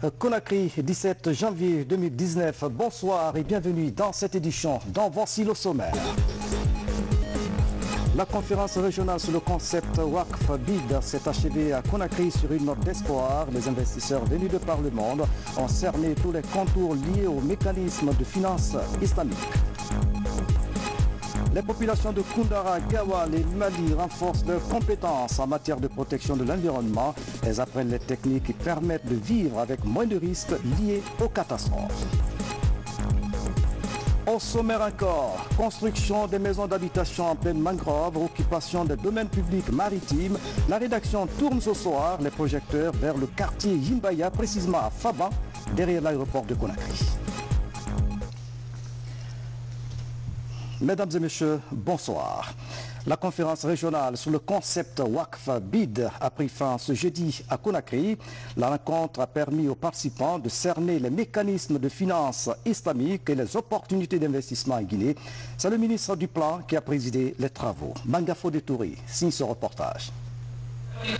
Conakry, 17 janvier 2019. Bonsoir et bienvenue dans cette édition. Dans Voici le sommaire. La conférence régionale sur le concept WACF BID s'est achevée à Conakry sur une note d'espoir. Les investisseurs venus de par le monde ont cerné tous les contours liés au mécanisme de finance islamique. Les populations de Koundara, Gawal et Mali renforcent leurs compétences en matière de protection de l'environnement. Elles apprennent les techniques qui permettent de vivre avec moins de risques liés aux catastrophes. Au sommaire encore, construction des maisons d'habitation en pleine mangrove, occupation des domaines publics maritimes. La rédaction tourne ce soir les projecteurs vers le quartier Yimbaya, précisément à Faba, derrière l'aéroport de Conakry. Mesdames et messieurs, bonsoir. La conférence régionale sur le concept WACF BID a pris fin ce jeudi à Conakry. La rencontre a permis aux participants de cerner les mécanismes de finance islamique et les opportunités d'investissement en Guinée. C'est le ministre du Plan qui a présidé les travaux. Mangafo Detouri signe ce reportage.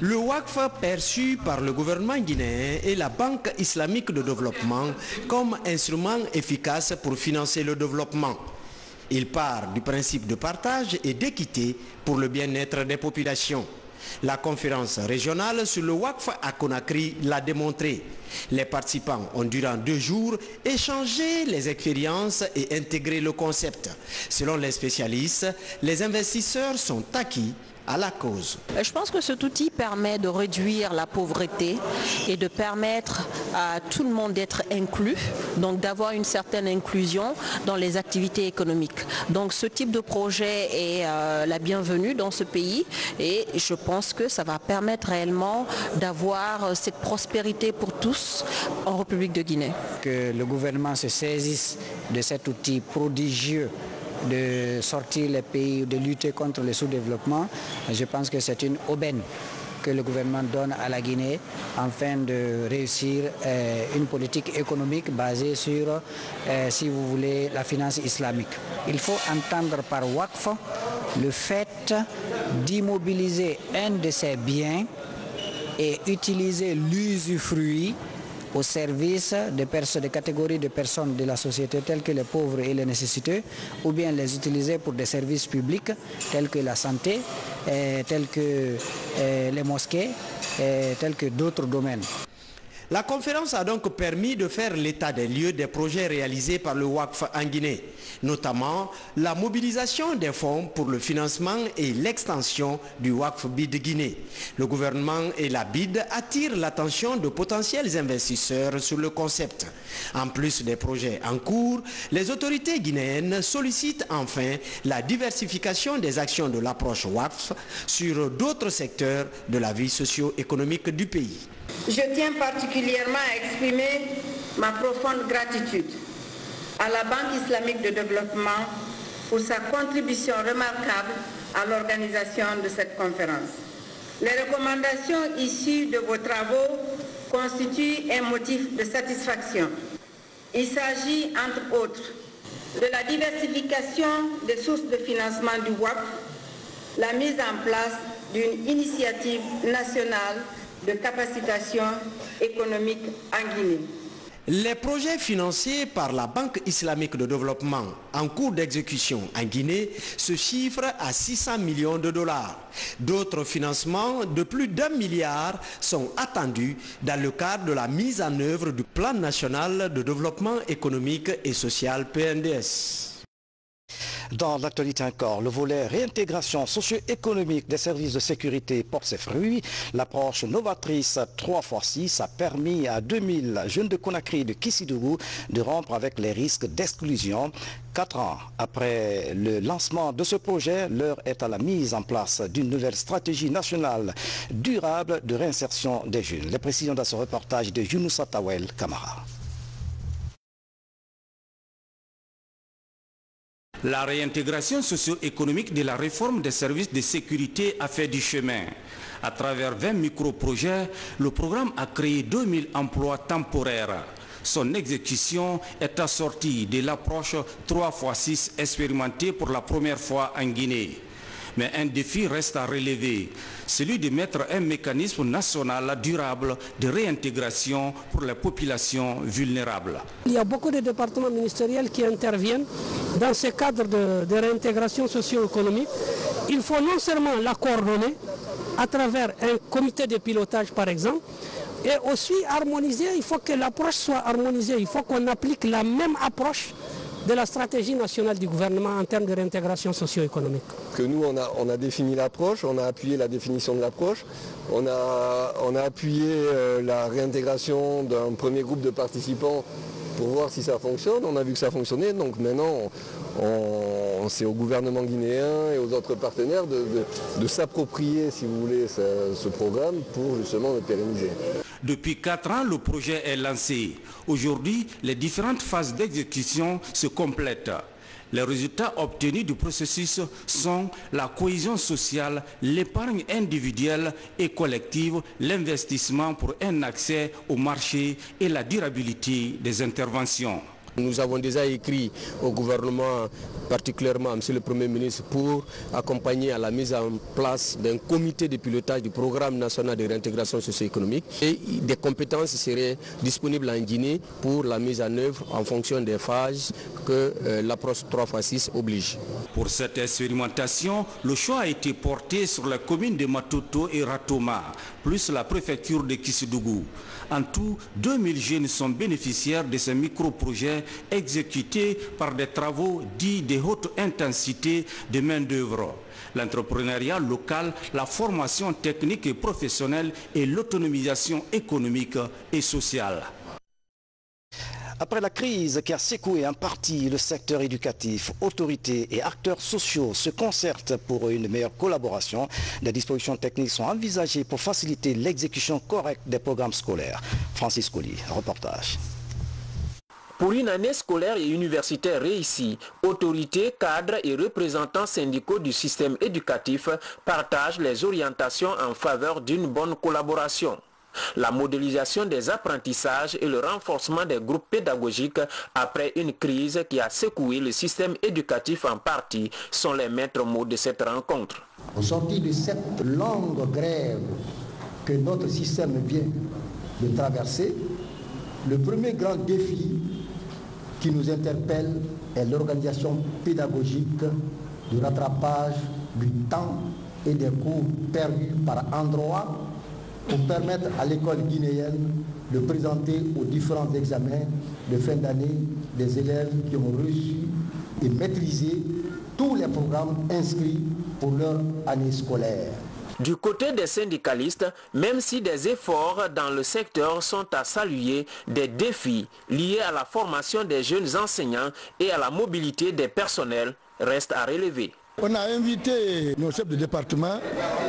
Le WACF perçu par le gouvernement guinéen et la Banque islamique de développement comme instrument efficace pour financer le développement. Il part du principe de partage et d'équité pour le bien-être des populations. La conférence régionale sur le WACF à Conakry l'a démontré. Les participants ont durant 2 jours échangé les expériences et intégré le concept. Selon les spécialistes, les investisseurs sont acquis à la cause. Je pense que cet outil permet de réduire la pauvreté et de permettre à tout le monde d'être inclus, donc d'avoir une certaine inclusion dans les activités économiques. Donc ce type de projet est la bienvenue dans ce pays et je pense que ça va permettre réellement d'avoir cette prospérité pour tous en République de Guinée. Que le gouvernement se saisisse de cet outil prodigieux de sortir les pays, de lutter contre le sous-développement, je pense que c'est une aubaine que le gouvernement donne à la Guinée afin de réussir une politique économique basée sur, si vous voulez, la finance islamique. Il faut entendre par WACF le fait d'immobiliser un de ses biens et utiliser l'usufruit au service des catégories de personnes de la société telles que les pauvres et les nécessiteux, ou bien les utiliser pour des services publics tels que la santé, tels que les mosquées, tels que d'autres domaines. La conférence a donc permis de faire l'état des lieux des projets réalisés par le WACF en Guinée, notamment la mobilisation des fonds pour le financement et l'extension du WACF BID Guinée. Le gouvernement et la BID attirent l'attention de potentiels investisseurs sur le concept. En plus des projets en cours, les autorités guinéennes sollicitent enfin la diversification des actions de l'approche WACF sur d'autres secteurs de la vie socio-économique du pays. Je tiens particulièrement à exprimer ma profonde gratitude à la Banque islamique de développement pour sa contribution remarquable à l'organisation de cette conférence. Les recommandations issues de vos travaux constituent un motif de satisfaction. Il s'agit, entre autres, de la diversification des sources de financement du WACF, la mise en place d'une initiative nationale de capacitation économique en Guinée. Les projets financés par la Banque islamique de développement en cours d'exécution en Guinée se chiffrent à 600 millions de dollars. D'autres financements de plus d'1 milliard sont attendus dans le cadre de la mise en œuvre du Plan national de développement économique et social PNDS. Dans l'actualité encore, le volet réintégration socio-économique des services de sécurité porte ses fruits. L'approche novatrice 3x6 a permis à 2000 jeunes de Conakry et de Kissidougou de rompre avec les risques d'exclusion. 4 ans après le lancement de ce projet, l'heure est à la mise en place d'une nouvelle stratégie nationale durable de réinsertion des jeunes. Les précisions dans ce reportage de Younoussa Tawel Kamara. La réintégration socio-économique de la réforme des services de sécurité a fait du chemin. À travers 20 micro-projets, le programme a créé 2000 emplois temporaires. Son exécution est assortie de l'approche 3x6 expérimentée pour la première fois en Guinée. Mais un défi reste à relever, celui de mettre un mécanisme national durable de réintégration pour les populations vulnérables. Il y a beaucoup de départements ministériels qui interviennent dans ce cadre de réintégration socio-économique. Il faut non seulement la coordonner à travers un comité de pilotage par exemple, et aussi harmoniser, il faut que l'approche soit harmonisée, il faut qu'on applique la même approche de la stratégie nationale du gouvernement en termes de réintégration socio-économique. Que nous, on a défini l'approche, on a appuyé la définition de l'approche, on a appuyé la réintégration d'un premier groupe de participants pour voir si ça fonctionne. On a vu que ça fonctionnait, donc maintenant c'est au gouvernement guinéen et aux autres partenaires de s'approprier, si vous voulez, ce programme pour justement le pérenniser. Depuis 4 ans, le projet est lancé. Aujourd'hui, les différentes phases d'exécution se complètent. Les résultats obtenus du processus sont la cohésion sociale, l'épargne individuelle et collective, l'investissement pour un accès au marché et la durabilité des interventions. Nous avons déjà écrit au gouvernement, particulièrement à M. le Premier ministre, pour accompagner à la mise en place d'un comité de pilotage du programme national de réintégration socio-économique et des compétences seraient disponibles en Guinée pour la mise en œuvre en fonction des phases que l'approche 3x6 oblige. Pour cette expérimentation, le choix a été porté sur la commune de Matoto et Ratoma, plus la préfecture de Kissidougou. En tout, 2000 jeunes sont bénéficiaires de ces micro-projets exécutés par des travaux dits de haute intensité de main-d'œuvre. L'entrepreneuriat local, la formation technique et professionnelle et l'autonomisation économique et sociale. Après la crise qui a secoué en partie le secteur éducatif, autorités et acteurs sociaux se concertent pour une meilleure collaboration. Des dispositions techniques sont envisagées pour faciliter l'exécution correcte des programmes scolaires. Francis Colli, reportage. Pour une année scolaire et universitaire réussie, autorités, cadres et représentants syndicaux du système éducatif partagent les orientations en faveur d'une bonne collaboration. La modélisation des apprentissages et le renforcement des groupes pédagogiques après une crise qui a secoué le système éducatif en partie sont les maîtres mots de cette rencontre. Au sortir de cette longue grève que notre système vient de traverser, le premier grand défi qui nous interpelle est l'organisation pédagogique du rattrapage du temps et des cours perdus par endroits pour permettre à l'école guinéenne de présenter aux différents examens de fin d'année des élèves qui ont reçu et maîtrisé tous les programmes inscrits pour leur année scolaire. Du côté des syndicalistes, même si des efforts dans le secteur sont à saluer, des défis liés à la formation des jeunes enseignants et à la mobilité des personnels restent à relever. On a invité nos chefs de département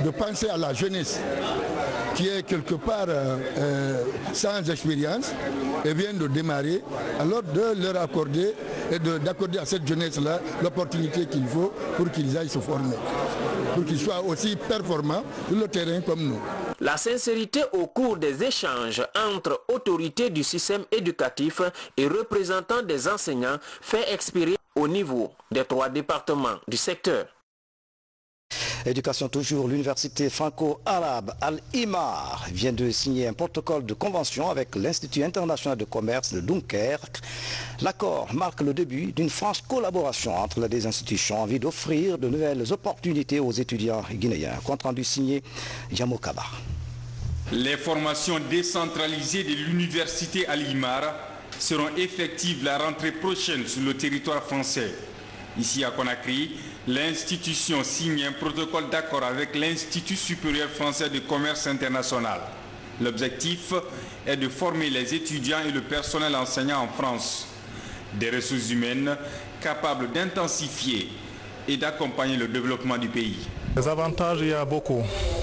de penser à la jeunesse qui est quelque part sans expérience et vient de démarrer, alors de leur accorder et d'accorder à cette jeunesse-là l'opportunité qu'il faut pour qu'ils aillent se former, pour qu'ils soient aussi performants sur le terrain comme nous. La sincérité au cours des échanges entre autorités du système éducatif et représentants des enseignants fait expirer au niveau des 3 départements du secteur. Éducation toujours, l'université franco-arabe Al-Imar vient de signer un protocole de convention avec l'Institut international de commerce de Dunkerque. L'accord marque le début d'une franche collaboration entre les deux institutions en vue d'offrir de nouvelles opportunités aux étudiants guinéens. Compte rendu signé Yamo Kaba. Les formations décentralisées de l'université Al-Imar seront effectives la rentrée prochaine sur le territoire français. Ici à Conakry, l'institution signe un protocole d'accord avec l'Institut supérieur français de commerce international. L'objectif est de former les étudiants et le personnel enseignant en France. Des ressources humaines capables d'intensifier et d'accompagner le développement du pays. Les avantages, il y a beaucoup.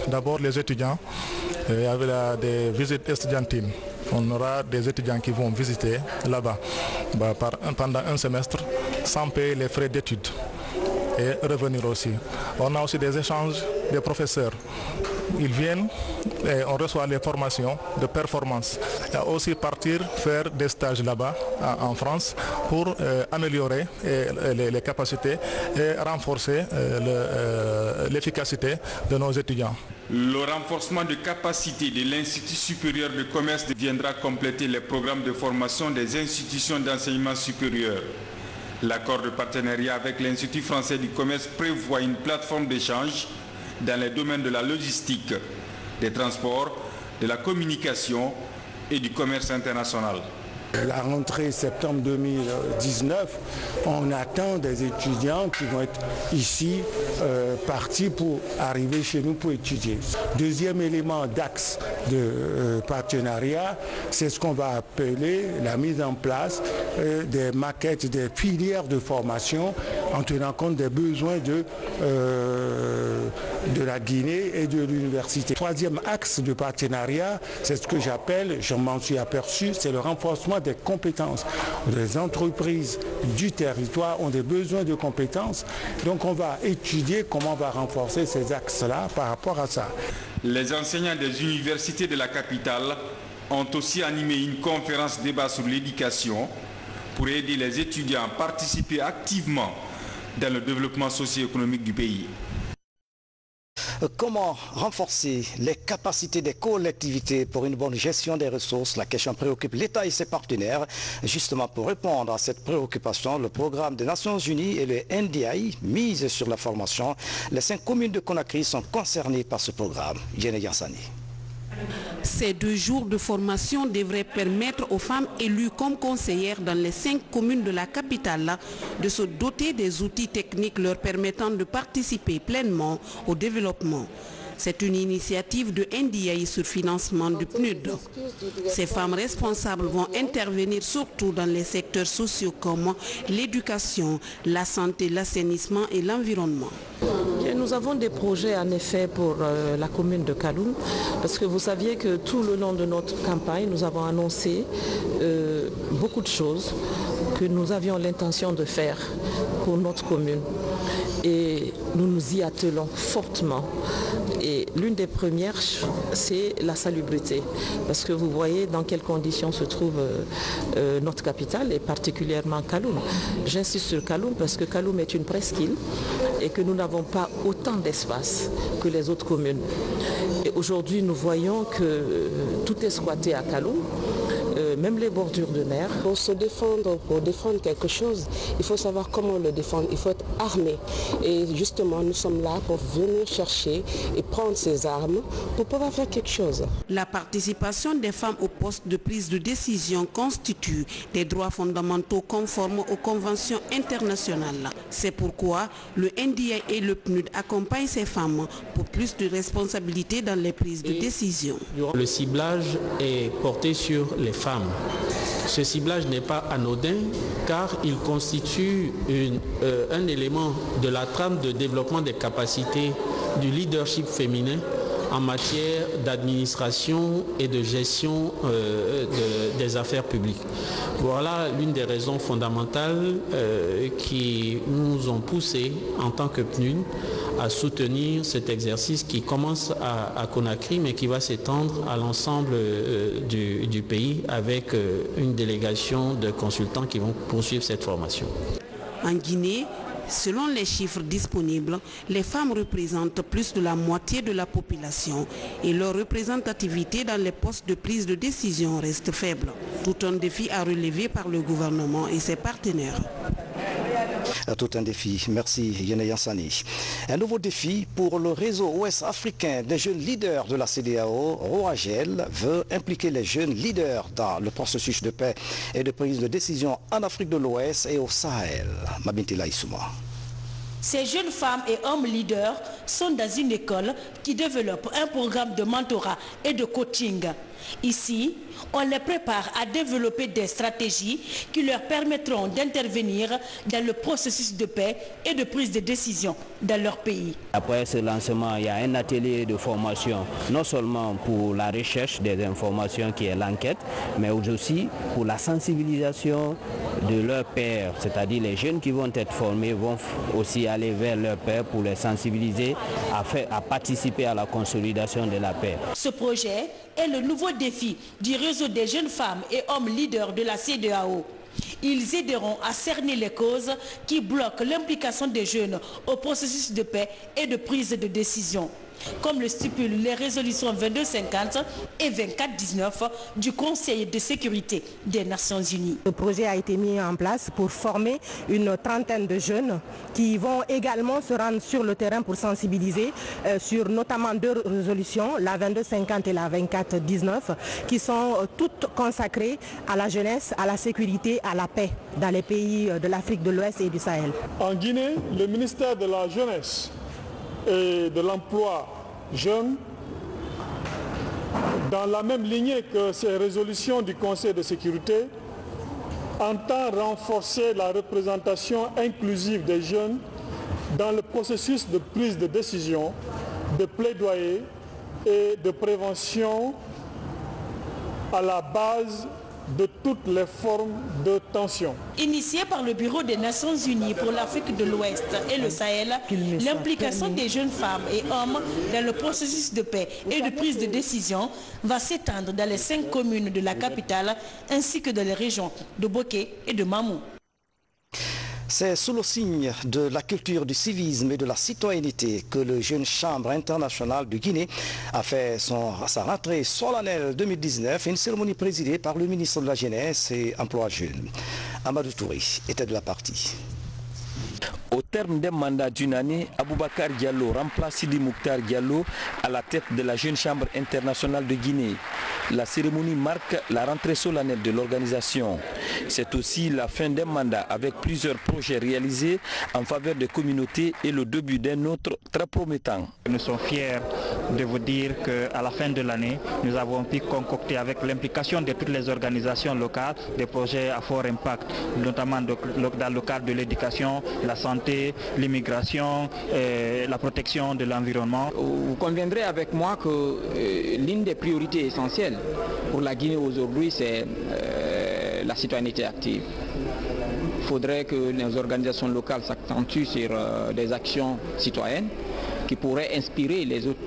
D'abord les étudiants, avec des visites estudiantines. On aura des étudiants qui vont visiter là-bas pendant un semestre sans payer les frais d'études et revenir aussi. On a aussi des échanges des professeurs ils viennent et on reçoit les formations de performance. Il y a aussi partir faire des stages là-bas en France pour améliorer les capacités et renforcer l'efficacité de nos étudiants. Le renforcement de capacité de l'Institut supérieur de commerce viendra compléter les programmes de formation des institutions d'enseignement supérieur. L'accord de partenariat avec l'Institut français du commerce prévoit une plateforme d'échange dans les domaines de la logistique, des transports, de la communication et du commerce international. La rentrée septembre 2019, on attend des étudiants qui vont être ici partis pour arriver chez nous pour étudier. Deuxième élément d'axe de partenariat, c'est ce qu'on va appeler la mise en place des maquettes, des filières de formation en tenant compte des besoins de la Guinée et de l'université. Troisième axe de partenariat, c'est ce que j'appelle, je m'en suis aperçu, c'est le renforcement des compétences. Les entreprises du territoire ont des besoins de compétences, donc on va étudier comment on va renforcer ces axes-là par rapport à ça. Les enseignants des universités de la capitale ont aussi animé une conférence débat sur l'éducation pour aider les étudiants à participer activement dans le développement socio-économique du pays. Comment renforcer les capacités des collectivités pour une bonne gestion des ressources? La question préoccupe l'État et ses partenaires. Justement, pour répondre à cette préoccupation, le programme des Nations Unies et le NDI mise sur la formation. Les 5 communes de Conakry sont concernées par ce programme. Yene Yansani. Ces 2 jours de formation devraient permettre aux femmes élues comme conseillères dans les 5 communes de la capitale de se doter des outils techniques leur permettant de participer pleinement au développement. C'est une initiative de NDI sur financement du PNUD. Ces femmes responsables vont intervenir surtout dans les secteurs sociaux comme l'éducation, la santé, l'assainissement et l'environnement. Nous avons des projets en effet pour la commune de Kaloum, parce que vous saviez que tout le long de notre campagne, nous avons annoncé beaucoup de choses que nous avions l'intention de faire pour notre commune. Et nous nous y attelons fortement. Et l'une des premières, c'est la salubrité. Parce que vous voyez dans quelles conditions se trouve notre capitale, et particulièrement Kaloum. J'insiste sur Kaloum parce que Kaloum est une presqu'île et que nous n'avons pas autant d'espace que les autres communes. Et aujourd'hui, nous voyons que tout est squatté à Kaloum. Même les bordures de mer. Pour se défendre, pour défendre quelque chose, il faut savoir comment le défendre, il faut être armé. Et justement, nous sommes là pour venir chercher et prendre ces armes pour pouvoir faire quelque chose. La participation des femmes aux postes de prise de décision constitue des droits fondamentaux conformes aux conventions internationales. C'est pourquoi le NDI et le PNUD accompagnent ces femmes pour plus de responsabilités dans les prises de décision. Le ciblage est porté sur les femmes. Ce ciblage n'est pas anodin car il constitue un élément de la trame de développement des capacités du leadership féminin en matière d'administration et de gestion des affaires publiques. Voilà l'une des raisons fondamentales qui nous ont poussé en tant que PNUD à soutenir cet exercice qui commence à Conakry mais qui va s'étendre à l'ensemble du pays avec une délégation de consultants qui vont poursuivre cette formation. En Guinée, selon les chiffres disponibles, les femmes représentent plus de la moitié de la population et leur représentativité dans les postes de prise de décision reste faible. Tout un défi à relever par le gouvernement et ses partenaires. Tout un défi. Merci Yene Yansani. Un nouveau défi pour le réseau ouest africain des jeunes leaders de la CEDEAO. ROAGEL veut impliquer les jeunes leaders dans le processus de paix et de prise de décision en Afrique de l'Ouest et au Sahel. Mabintila Issouma. Ces jeunes femmes et hommes leaders sont dans une école qui développe un programme de mentorat et de coaching. Ici, on les prépare à développer des stratégies qui leur permettront d'intervenir dans le processus de paix et de prise de décision dans leur pays. Après ce lancement, il y a un atelier de formation, non seulement pour la recherche des informations qui est l'enquête, mais aussi pour la sensibilisation de leurs pairs, c'est-à-dire les jeunes qui vont être formés vont aussi aller vers leurs pairs pour les sensibiliser à participer à la consolidation de la paix. Ce projet est le nouveau défi du réseau des jeunes femmes et hommes leaders de la CEDEAO. Ils aideront à cerner les causes qui bloquent l'implication des jeunes au processus de paix et de prise de décision, comme le stipulent les résolutions 2250 et 2419 du Conseil de sécurité des Nations Unies. Le projet a été mis en place pour former une trentaine de jeunes qui vont également se rendre sur le terrain pour sensibiliser sur notamment deux résolutions, la 2250 et la 2419, qui sont toutes consacrées à la jeunesse, à la sécurité, à la paix dans les pays de l'Afrique de l'Ouest et du Sahel. En Guinée, le ministère de la Jeunesse et de l'emploi jeune, dans la même lignée que ces résolutions du Conseil de sécurité, entend renforcer la représentation inclusive des jeunes dans le processus de prise de décision, de plaidoyer et de prévention à la base de toutes les formes de tension. Initié par le Bureau des Nations Unies pour l'Afrique de l'Ouest et le Sahel, l'implication des jeunes femmes et hommes dans le processus de paix et de prise de décision va s'étendre dans les 5 communes de la capitale ainsi que dans les régions de Boké et de Mamou. C'est sous le signe de la culture du civisme et de la citoyenneté que le Jeune Chambre internationale de Guinée a fait sa rentrée solennelle 2019, une cérémonie présidée par le ministre de la Jeunesse et Emploi Jeune. Amadou Touré était de la partie. Au terme d'un mandat d'une année, Aboubacar Diallo remplace Sidi Mouktar Diallo à la tête de la Jeune Chambre internationale de Guinée. La cérémonie marque la rentrée solennelle de l'organisation. C'est aussi la fin d'un mandat avec plusieurs projets réalisés en faveur des communautés et le début d'un autre très promettant. Nous sommes fiers de vous dire qu'à la fin de l'année, nous avons pu concocter avec l'implication de toutes les organisations locales des projets à fort impact, notamment dans le cadre de l'éducation, la santé, l'immigration, la protection de l'environnement. Vous conviendrez avec moi que l'une des priorités essentielles pour la Guinée aujourd'hui, c'est la citoyenneté active. Il faudrait que les organisations locales s'accentuent sur des actions citoyennes qui pourraient inspirer les autres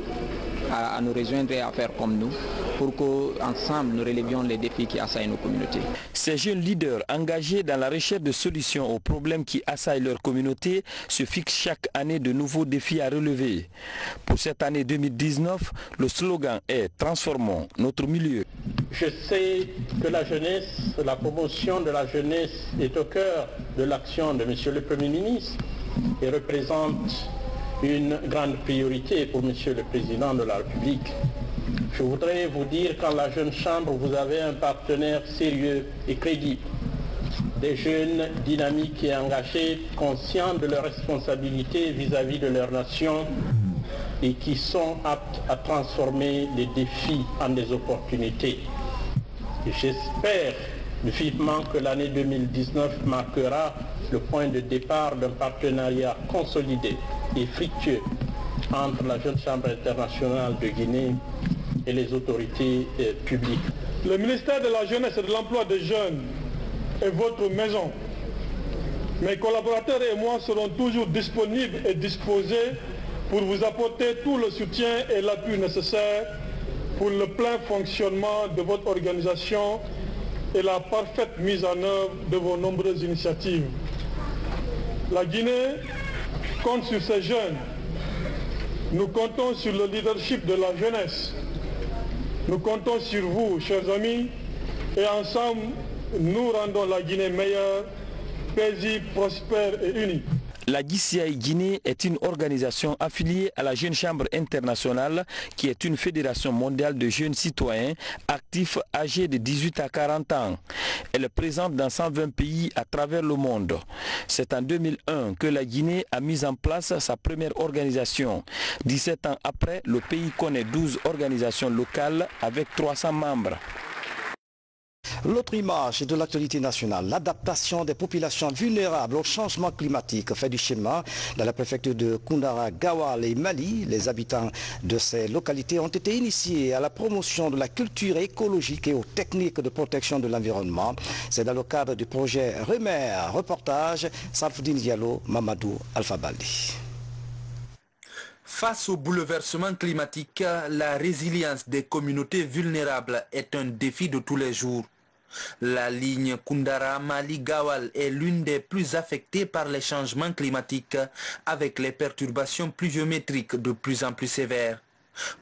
à nous rejoindre et à faire comme nous, pour qu'ensemble nous relevions les défis qui assaillent nos communautés. Ces jeunes leaders engagés dans la recherche de solutions aux problèmes qui assaillent leur communauté se fixent chaque année de nouveaux défis à relever. Pour cette année 2019, le slogan est « Transformons notre milieu ». Je sais que la jeunesse, la promotion de la jeunesse est au cœur de l'action de M. le Premier ministre et représente une grande priorité pour M. le Président de la République. Je voudrais vous dire qu'en la Jeune Chambre, vous avez un partenaire sérieux et crédible. Des jeunes dynamiques et engagés, conscients de leurs responsabilités vis-à-vis de leur nation et qui sont aptes à transformer les défis en des opportunités. J'espère vivement que l'année 2019 marquera le point de départ d'un partenariat consolidé et fructueux entre la Jeune Chambre internationale de Guinée et les autorités publiques. Le ministère de la Jeunesse et de l'Emploi des Jeunes est votre maison. Mes collaborateurs et moi serons toujours disponibles et disposés pour vous apporter tout le soutien et l'appui nécessaire pour le plein fonctionnement de votre organisation et la parfaite mise en œuvre de vos nombreuses initiatives. La Guinée compte sur ces jeunes. Nous comptons sur le leadership de la jeunesse. Nous comptons sur vous, chers amis, et ensemble, nous rendons la Guinée meilleure, paisible, prospère et unie. La GCI Guinée est une organisation affiliée à la Jeune Chambre internationale qui est une fédération mondiale de jeunes citoyens actifs âgés de 18 à 40 ans. Elle est présente dans 120 pays à travers le monde. C'est en 2001 que la Guinée a mis en place sa première organisation. 17 ans après, le pays connaît 12 organisations locales avec 300 membres. L'autre image de l'actualité nationale, l'adaptation des populations vulnérables au changement climatique fait du chemin. Dans la préfecture de Koundara, Gawal et Mali, les habitants de ces localités ont été initiés à la promotion de la culture écologique et aux techniques de protection de l'environnement. C'est dans le cadre du projet REMER. Reportage, Salfoudine Diallo, Mamadou Alpha-Baldi. Face au bouleversement climatique, la résilience des communautés vulnérables est un défi de tous les jours. La ligne Koundara-Mali-Gawal est l'une des plus affectées par les changements climatiques, avec les perturbations pluviométriques de plus en plus sévères.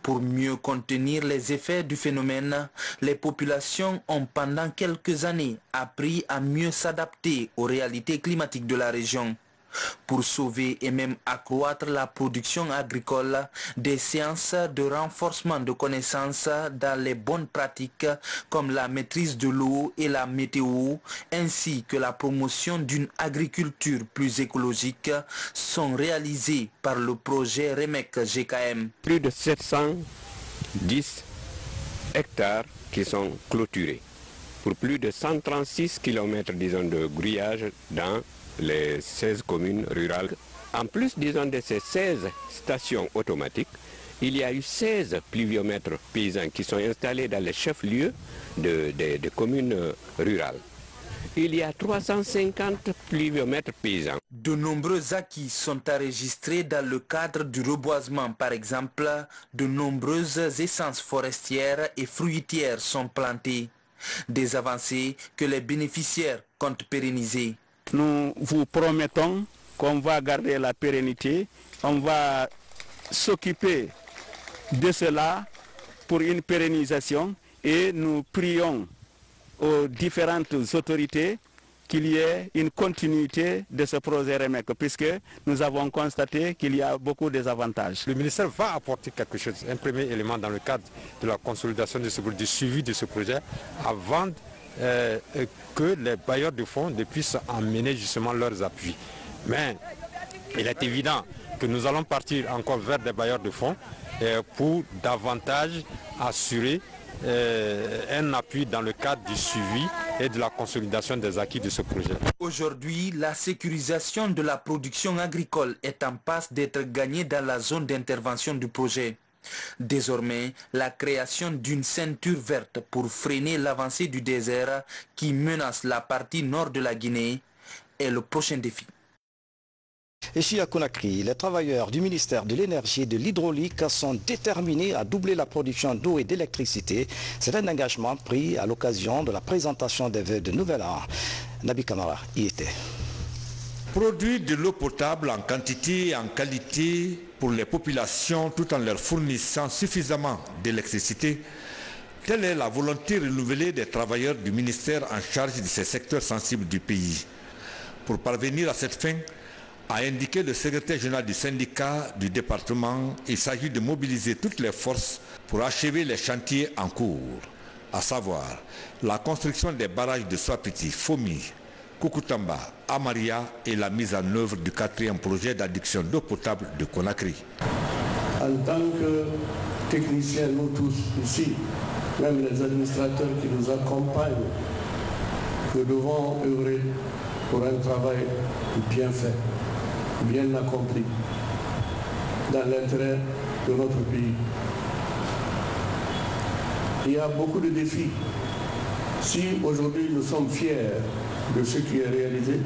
Pour mieux contenir les effets du phénomène, les populations ont pendant quelques années appris à mieux s'adapter aux réalités climatiques de la région. Pour sauver et même accroître la production agricole, des séances de renforcement de connaissances dans les bonnes pratiques comme la maîtrise de l'eau et la météo, ainsi que la promotion d'une agriculture plus écologique sont réalisées par le projet REMEC-GKM. Plus de 710 hectares qui sont clôturés pour plus de 136 km disons, de grillage dans les 16 communes rurales. En plus, disons, de ces 16 stations automatiques, il y a eu 16 pluviomètres paysans qui sont installés dans les chefs-lieux de communes rurales. Il y a 350 pluviomètres paysans. De nombreux acquis sont enregistrés dans le cadre du reboisement. Par exemple, de nombreuses essences forestières et fruitières sont plantées. Des avancées que les bénéficiaires comptent pérenniser. Nous vous promettons qu'on va garder la pérennité, on va s'occuper de cela pour une pérennisation et nous prions aux différentes autorités qu'il y ait une continuité de ce projet REMEC, puisque nous avons constaté qu'il y a beaucoup de désavantages. Le ministère va apporter quelque chose, un premier élément dans le cadre de la consolidation du suivi de ce projet, avant que les bailleurs de fonds puissent emmener justement leurs appuis. Mais il est évident que nous allons partir encore vers des bailleurs de fonds pour davantage assurer un appui dans le cadre du suivi et de la consolidation des acquis de ce projet. Aujourd'hui, la sécurisation de la production agricole est en passe d'être gagnée dans la zone d'intervention du projet. Désormais, la création d'une ceinture verte pour freiner l'avancée du désert qui menace la partie nord de la Guinée est le prochain défi. Ici à Conakry, les travailleurs du ministère de l'énergie et de l'hydraulique sont déterminés à doubler la production d'eau et d'électricité. C'est un engagement pris à l'occasion de la présentation des vœux de Nouvel An. Nabi Kamara y était. Produire de l'eau potable en quantité et en qualité pour les populations tout en leur fournissant suffisamment d'électricité, telle est la volonté renouvelée des travailleurs du ministère en charge de ces secteurs sensibles du pays. Pour parvenir à cette fin, a indiqué le secrétaire général du syndicat du département, il s'agit de mobiliser toutes les forces pour achever les chantiers en cours, à savoir la construction des barrages de Swapiti, Fomi, Kukutamba, Amaria et la mise en œuvre du 4e projet d'adduction d'eau potable de Conakry. En tant que techniciens, nous tous ici, même les administrateurs qui nous accompagnent, nous devons œuvrer pour un travail bien fait, bien accompli, dans l'intérêt de notre pays. Il y a beaucoup de défis. Si aujourd'hui nous sommes fiers de ce qui est réalisé,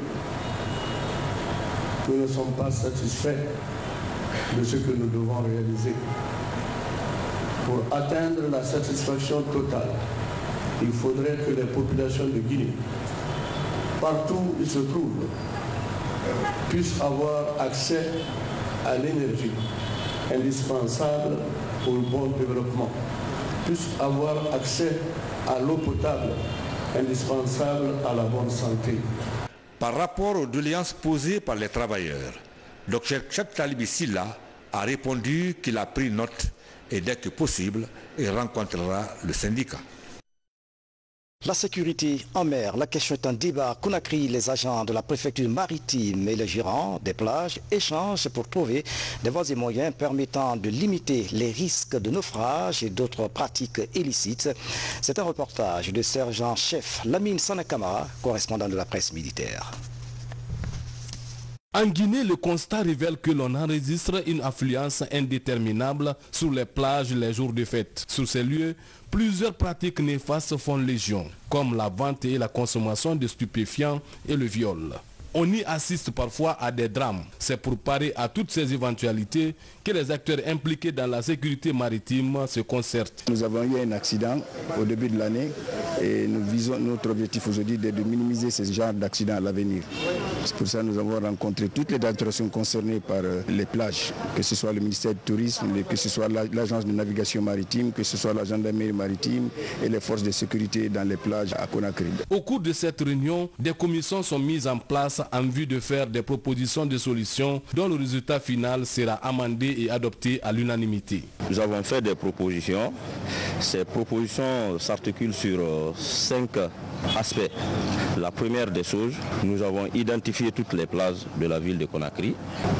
nous ne sommes pas satisfaits de ce que nous devons réaliser. Pour atteindre la satisfaction totale, il faudrait que les populations de Guinée, partout où ils se trouvent, puissent avoir accès à l'énergie indispensable pour le bon développement, puissent avoir accès à l'eau potable indispensable à la bonne santé. Par rapport aux doléances posées par les travailleurs, Dr Chad Talibi Silla a répondu qu'il a pris note et dès que possible, il rencontrera le syndicat. La sécurité en mer, la question est un débat. À Conakry, les agents de la préfecture maritime et les gérants des plages échangent pour trouver des voies et moyens permettant de limiter les risques de naufrage et d'autres pratiques illicites. C'est un reportage de sergent-chef Lamine Sanakamara, correspondant de la presse militaire. En Guinée, le constat révèle que l'on enregistre une affluence indéterminable sur les plages les jours de fête. Sur ces lieux, plusieurs pratiques néfastes font légion, comme la vente et la consommation de stupéfiants et le viol. On y assiste parfois à des drames. C'est pour parer à toutes ces éventualités que les acteurs impliqués dans la sécurité maritime se concertent. Nous avons eu un accident au début de l'année et nous visons, notre objectif aujourd'hui est de minimiser ce genre d'accident à l'avenir. C'est pour ça que nous avons rencontré toutes les administrations concernées par les plages, que ce soit le ministère du Tourisme, que ce soit l'agence de navigation maritime, que ce soit la gendarmerie maritime et les forces de sécurité dans les plages à Conakry. Au cours de cette réunion, des commissions sont mises en place en vue de faire des propositions de solutions dont le résultat final sera amendé et adopté à l'unanimité. Nous avons fait des propositions. Ces propositions s'articulent sur 5 aspects. La première des choses, nous avons identifié toutes les plages de la ville de Conakry.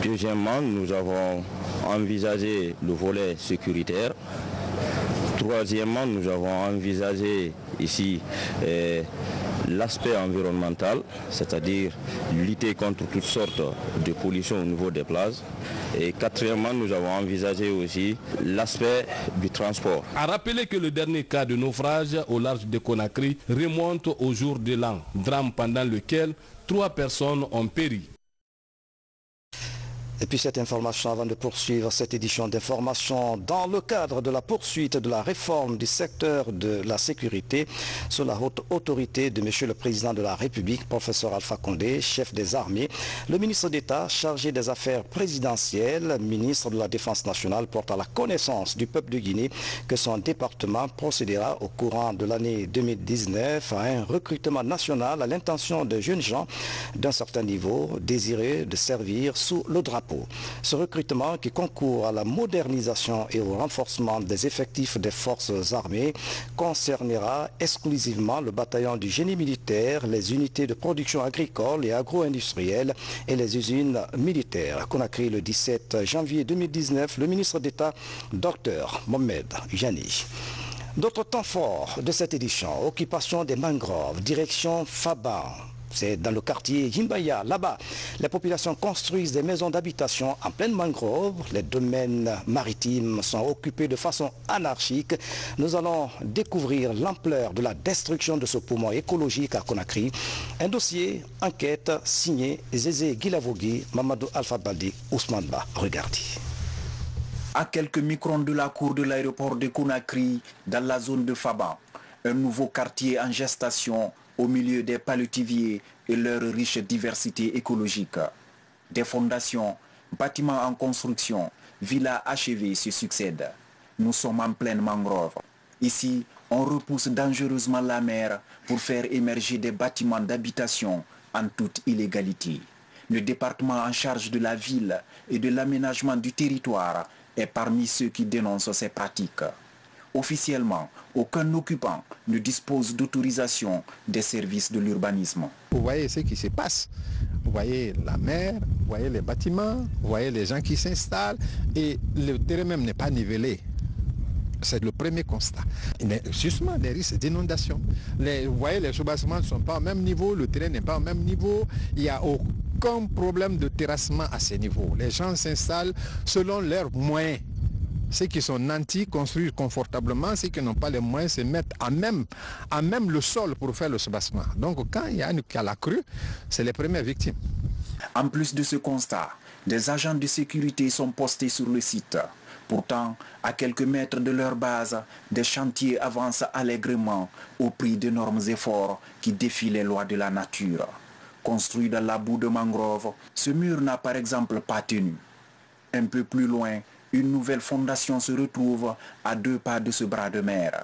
Deuxièmement, nous avons envisagé le volet sécuritaire. Troisièmement, nous avons envisagé ici l'aspect environnemental, c'est-à-dire lutter contre toutes sortes de pollution au niveau des plages. Et quatrièmement, nous avons envisagé aussi l'aspect du transport. À rappeler que le dernier cas de naufrage au large de Conakry remonte au jour de l'an, drame pendant lequel 3 personnes ont péri. Et puis cette information avant de poursuivre cette édition d'information dans le cadre de la poursuite de la réforme du secteur de la sécurité sous la haute autorité de M. le Président de la République, professeur Alpha Condé, chef des armées, le ministre d'État chargé des affaires présidentielles, ministre de la Défense nationale, porte à la connaissance du peuple de Guinée que son département procédera au courant de l'année 2019 à un recrutement national à l'intention de jeunes gens d'un certain niveau désirés de servir sous le drapeau. Ce recrutement qui concourt à la modernisation et au renforcement des effectifs des forces armées concernera exclusivement le bataillon du génie militaire, les unités de production agricole et agro-industrielle et les usines militaires. À Conakry, le 17 janvier 2019, le ministre d'État, Dr Mohamed Jani. D'autres temps forts de cette édition, occupation des mangroves, direction Faba. C'est dans le quartier Jimbaya. Là-bas, les populations construisent des maisons d'habitation en pleine mangrove. Les domaines maritimes sont occupés de façon anarchique. Nous allons découvrir l'ampleur de la destruction de ce poumon écologique à Conakry. Un dossier, enquête, signé Zézé Guilavogui, Mamadou Alpha Baldi, Ousmane Ba. Regardez. À quelques microns de la cour de l'aéroport de Conakry, dans la zone de Faba, un nouveau quartier en gestation au milieu des palétuviers et leur riche diversité écologique. Des fondations, bâtiments en construction, villas achevées se succèdent. Nous sommes en pleine mangrove. Ici, on repousse dangereusement la mer pour faire émerger des bâtiments d'habitation en toute illégalité. Le département en charge de la ville et de l'aménagement du territoire est parmi ceux qui dénoncent ces pratiques. Officiellement, aucun occupant ne dispose d'autorisation des services de l'urbanisme. Vous voyez ce qui se passe. Vous voyez la mer, vous voyez les bâtiments, vous voyez les gens qui s'installent et le terrain même n'est pas nivelé. C'est le premier constat. Mais justement, des risques d'inondation. Vous voyez, les sous-bassements ne sont pas au même niveau, le terrain n'est pas au même niveau, il n'y a aucun problème de terrassement à ce niveau. Les gens s'installent selon leurs moyens. Ceux qui sont nantis construisent confortablement, ceux qui n'ont pas les moyens se mettent à même le sol pour faire le soubassement. Donc quand il y a la crue, c'est les premières victimes. En plus de ce constat, des agents de sécurité sont postés sur le site. Pourtant, à quelques mètres de leur base, des chantiers avancent allègrement au prix d'énormes efforts qui défient les lois de la nature. Construit dans la boue de mangrove, ce mur n'a par exemple pas tenu. Un peu plus loin, une nouvelle fondation se retrouve à 2 pas de ce bras de mer.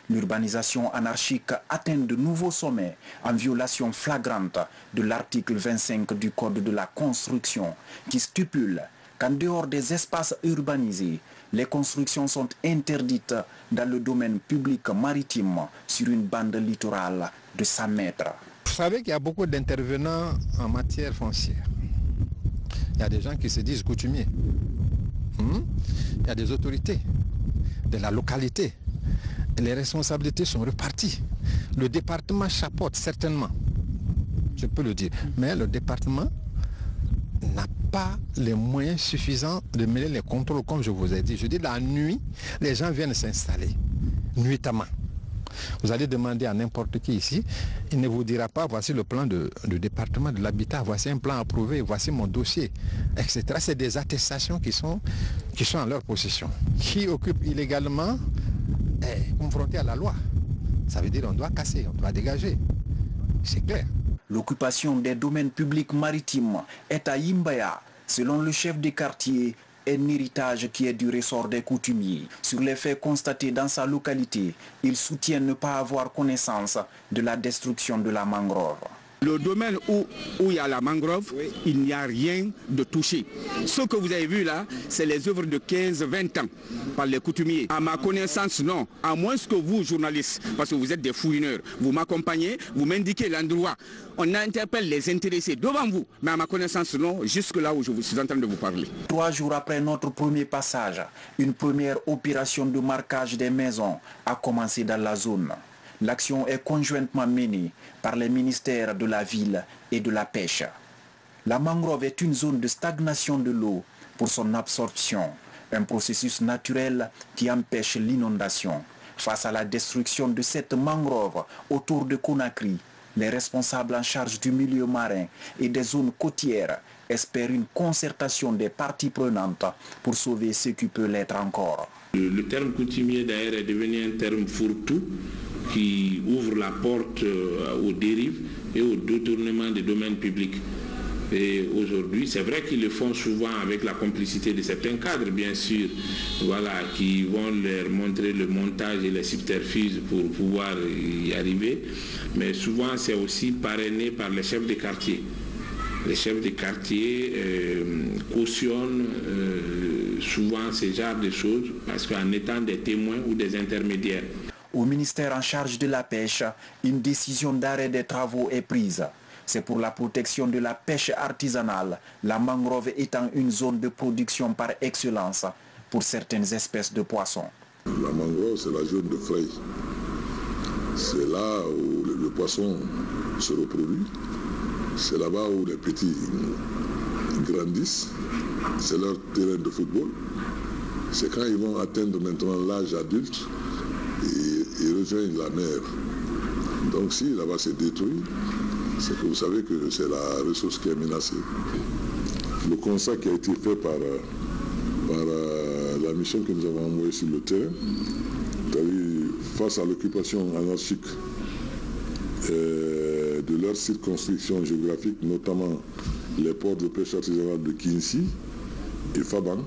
L'urbanisation anarchique atteint de nouveaux sommets en violation flagrante de l'article 25 du Code de la construction qui stipule qu'en dehors des espaces urbanisés, les constructions sont interdites dans le domaine public maritime sur une bande littorale de 100 mètres. Vous savez qu'il y a beaucoup d'intervenants en matière foncière. Il y a des gens qui se disent coutumiers. Il y a des autorités de la localité. Les responsabilités sont reparties. Le département chapeaute certainement, je peux le dire, mais le département n'a pas les moyens suffisants de mener les contrôles comme je vous ai dit. Je dis la nuit, les gens viennent s'installer, nuitamment. Vous allez demander à n'importe qui ici, il ne vous dira pas voici le plan du département de l'habitat, voici un plan approuvé, voici mon dossier, etc. C'est des attestations qui sont en leur possession. Qui occupe illégalement est confronté à la loi. Ça veut dire qu'on doit casser, on doit dégager. C'est clair. L'occupation des domaines publics maritimes est à Yimbaya, selon le chef des quartiers, un héritage qui est du ressort des coutumiers. Sur les faits constatés dans sa localité, il soutient ne pas avoir connaissance de la destruction de la mangrove. Le domaine où il y a la mangrove, il n'y a rien de touché. Ce que vous avez vu là, c'est les œuvres de 15-20 ans par les coutumiers. À ma connaissance, non. À moins que vous, journalistes, parce que vous êtes des fouineurs, vous m'accompagnez, vous m'indiquez l'endroit. On interpelle les intéressés devant vous. Mais à ma connaissance, non, jusque là où je suis en train de vous parler. 3 jours après notre premier passage, une première opération de marquage des maisons a commencé dans la zone. L'action est conjointement menée par les ministères de la ville et de la pêche. La mangrove est une zone de stagnation de l'eau pour son absorption, un processus naturel qui empêche l'inondation. Face à la destruction de cette mangrove autour de Conakry, les responsables en charge du milieu marin et des zones côtières espèrent une concertation des parties prenantes pour sauver ce qui peut l'être encore. Le terme coutumier d'ailleurs est devenu un terme fourre-tout qui ouvre la porte aux dérives et au détournement des domaines publics. Et aujourd'hui, c'est vrai qu'ils le font souvent avec la complicité de certains cadres, bien sûr, voilà, qui vont leur montrer le montage et les subterfuges pour pouvoir y arriver. Mais souvent, c'est aussi parrainé par les chefs de quartier. Les chefs de quartier cautionnent souvent ce genre de choses parce qu'en étant des témoins ou des intermédiaires. Au ministère en charge de la pêche, une décision d'arrêt des travaux est prise. C'est pour la protection de la pêche artisanale, la mangrove étant une zone de production par excellence pour certaines espèces de poissons. La mangrove, c'est la zone de fraise. C'est là où le poisson se reproduit. C'est là-bas où les petits grandissent. C'est leur terrain de football. C'est quand ils vont atteindre maintenant l'âge adulte, ils rejoignent la mer. Donc si là-bas c'est détruit, c'est que vous savez que c'est la ressource qui est menacée. Le constat qui a été fait par la mission que nous avons envoyée sur le terrain, c'est-à-dire face à l'occupation anarchique de leur circonscription géographique, notamment les ports de pêche artisanale de Kinsi et Faban,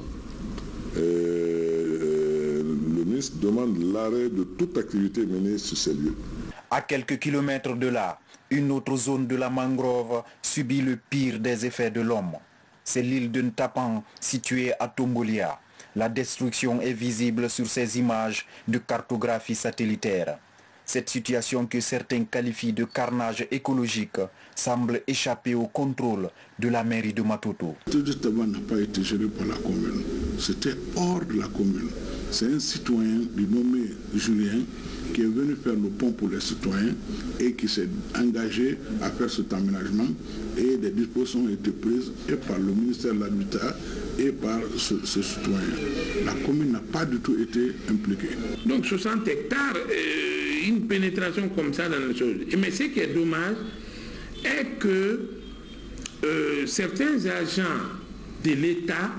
le ministre demande l'arrêt de toute activité menée sur ces lieux. À quelques kilomètres de là, une autre zone de la mangrove subit le pire des effets de l'homme. C'est l'île de Ntapan, située à Tombolia. La destruction est visible sur ces images de cartographie satellitaire. Cette situation que certains qualifient de carnage écologique semble échapper au contrôle de la mairie de Matoto. Tout ce tabac n'a pas été géré par la commune. C'était hors de la commune. C'est un citoyen nommé Julien qui est venu faire le pont pour les citoyens et qui s'est engagé à faire cet aménagement, et des dispositions ont été prises et par le ministère de l'Habitat et par ce citoyen. La commune n'a pas du tout été impliquée. Donc 60 hectares, une pénétration comme ça dans les choses. Mais ce qui est dommage est que certains agents de l'État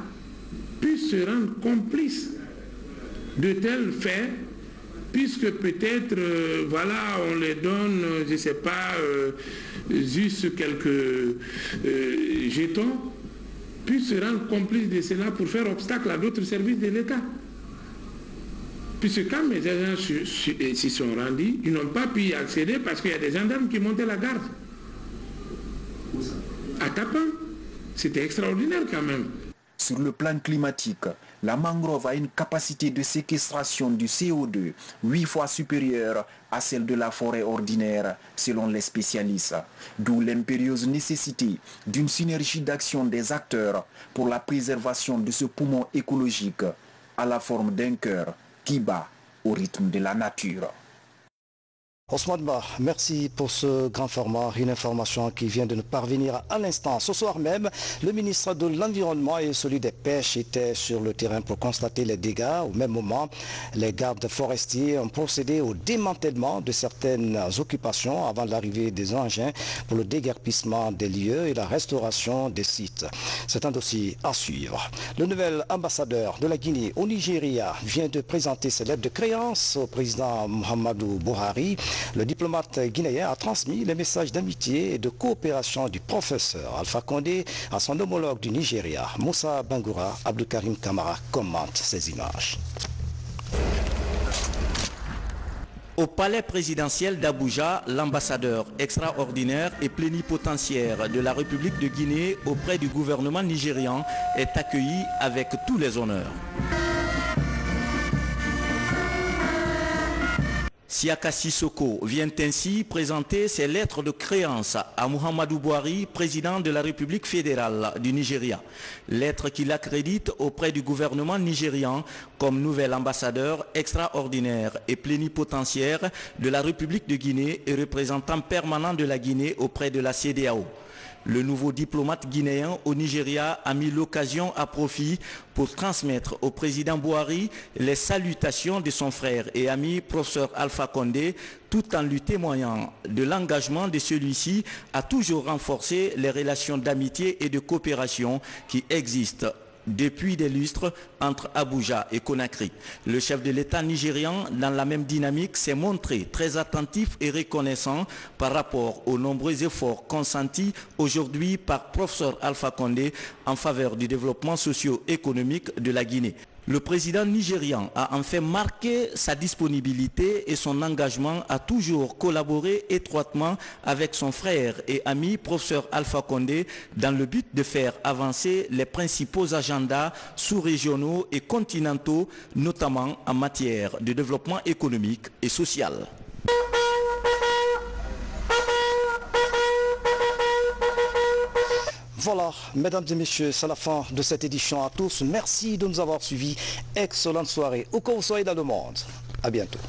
puissent se rendre complices de tels faits, puisque peut-être, voilà, on les donne, je ne sais pas, juste quelques jetons, puissent se rendre complices de cela pour faire obstacle à d'autres services de l'État. Puisque quand mes agents s'y sont rendus, ils n'ont pas pu y accéder parce qu'il y a des gendarmes qui montaient la garde. À Tapan. C'était extraordinaire quand même. Sur le plan climatique, la mangrove a une capacité de séquestration du CO2 8 fois supérieure à celle de la forêt ordinaire, selon les spécialistes. D'où l'impérieuse nécessité d'une synergie d'action des acteurs pour la préservation de ce poumon écologique à la forme d'un cœur qui bat au rythme de la nature. Ousmane Ba, merci pour ce grand format, une information qui vient de nous parvenir à l'instant. Ce soir même, le ministre de l'Environnement et celui des Pêches étaient sur le terrain pour constater les dégâts. Au même moment, les gardes forestiers ont procédé au démantèlement de certaines occupations avant l'arrivée des engins pour le déguerpissement des lieux et la restauration des sites. C'est un dossier à suivre. Le nouvel ambassadeur de la Guinée au Nigeria vient de présenter ses lettres de créance au président Muhammadu Buhari. Le diplomate guinéen a transmis les messages d'amitié et de coopération du professeur Alpha Condé à son homologue du Nigeria. Moussa Bangoura, Abdoukarim Kamara commente ces images. Au palais présidentiel d'Abuja, l'ambassadeur extraordinaire et plénipotentiaire de la République de Guinée auprès du gouvernement nigérian est accueilli avec tous les honneurs. Siaka Sissoko vient ainsi présenter ses lettres de créance à Muhammadu Buhari, président de la République fédérale du Nigeria. Lettres qu'il accrédite auprès du gouvernement nigérian comme nouvel ambassadeur extraordinaire et plénipotentiaire de la République de Guinée et représentant permanent de la Guinée auprès de la CEDEAO. Le nouveau diplomate guinéen au Nigeria a mis l'occasion à profit pour transmettre au président Buhari les salutations de son frère et ami professeur Alpha Condé, tout en lui témoignant de l'engagement de celui-ci à toujours renforcer les relations d'amitié et de coopération qui existent depuis des lustres entre Abuja et Conakry. Le chef de l'État nigérian, dans la même dynamique, s'est montré très attentif et reconnaissant par rapport aux nombreux efforts consentis aujourd'hui par professeur Alpha Condé en faveur du développement socio-économique de la Guinée. Le président nigérian a enfin marqué sa disponibilité et son engagement à toujours collaborer étroitement avec son frère et ami professeur Alpha Condé dans le but de faire avancer les principaux agendas sous-régionaux et continentaux, notamment en matière de développement économique et social. Voilà, mesdames et messieurs, c'est la fin de cette édition. À tous, merci de nous avoir suivis. Excellente soirée, où que vous soyez dans le monde. À bientôt.